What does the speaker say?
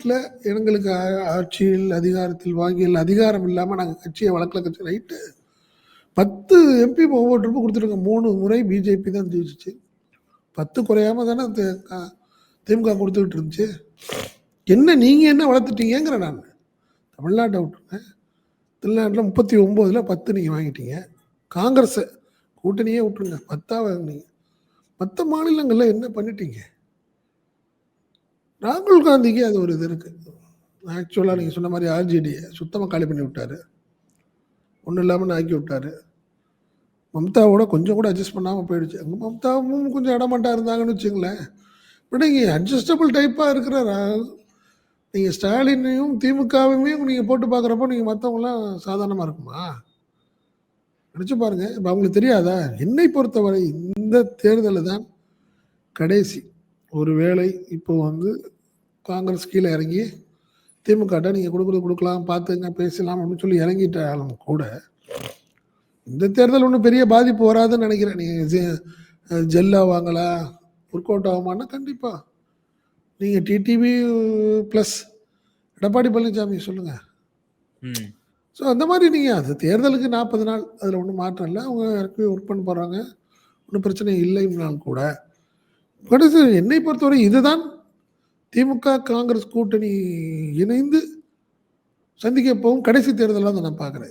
தமிழ்நாட்டில் எங்களுக்கு ஆட்சியில் அதிகாரத்தில் வாங்கியில் அதிகாரம் இல்லாமல் நாங்கள் கட்சியை வளர்க்கல கட்சி ரைட்டு 10 எம்பி ஒவ்வொருத்தருக்கும் கொடுத்துருங்க. 3 முறை பிஜேபி தான் ஜெயிச்சிச்சு. 10 குறையாம தானே திமுக கொடுத்துக்கிட்டு இருந்துச்சு. என்ன நீங்கள் என்ன வளர்த்துட்டீங்கிற நான் தமிழ்நாட்டை விட்டுருங்க. தமிழ்நாட்டில் 39ல் 10 நீங்கள் வாங்கிட்டீங்க. காங்கிரஸை கூட்டணியே விட்டுருங்க 10 வாங்கினீங்க. மற்ற மாநிலங்களில் என்ன பண்ணிட்டீங்க? ராகுல் காந்திக்கு அது ஒரு இது இருக்குது. ஆக்சுவலாக நீங்கள் சொன்ன மாதிரி ஆர்ஜேடியை சுத்தமாக காலி பண்ணி விட்டார். ஒன்றும் இல்லாமல் ஆக்கி விட்டார். மம்தாவோட கொஞ்சம் கூட அட்ஜஸ்ட் பண்ணாமல் போயிடுச்சு. அங்கே மம்தாவும் கொஞ்சம் இடமாட்டா இருந்தாங்கன்னு வச்சுங்களேன். பட் நீங்கள் அட்ஜஸ்டபிள் டைப்பாக இருக்கிற நீங்கள் ஸ்டாலினையும் திமுகவையுமே நீங்கள் போட்டு பார்க்குறப்போ நீங்கள் மற்றவங்களாம் சாதாரணமாக இருக்குமா? நினச்சி பாருங்கள். இப்போ அவங்களுக்கு தெரியாதா? என்னை பொறுத்தவரை இந்த தேர்தலில் தான் கடைசி ஒரு வேளை இப்போ காங்கிரஸ் கீழே இறங்கி திமுகட்ட நீங்கள் கொடுக்கலாம் பார்த்துங்க பேசலாம் அப்படின்னு சொல்லி இறங்கிட்டாலும் கூட இந்த தேர்தல் ஒன்றும் பெரிய பாதிப்பு வராதுன்னு நினைக்கிறேன். நீங்கள் ஜெல்லா வாங்கலா ஒர்க் அவுட் ஆகுமான்னா கண்டிப்பாக நீங்கள் டிடிவி ப்ளஸ் எடப்பாடி பழனிசாமி சொல்லுங்கள். ஸோ அந்த மாதிரி நீங்கள் அது தேர்தலுக்கு 40 நாள் அதில் ஒன்றும் மாற்றம் இல்லை. அவங்க இறக்கி ஒர்க் பண்ண போகிறாங்க. ஒன்றும் பிரச்சனை இல்லைன்னாலும் கூட கடைசி என்னை பொறுத்தவரை இதுதான் திமுக காங்கிரஸ் கூட்டணி இணைந்து சந்திக்க போகும் கடைசி தேர்தலாக தான் நான் பார்க்குறேன்.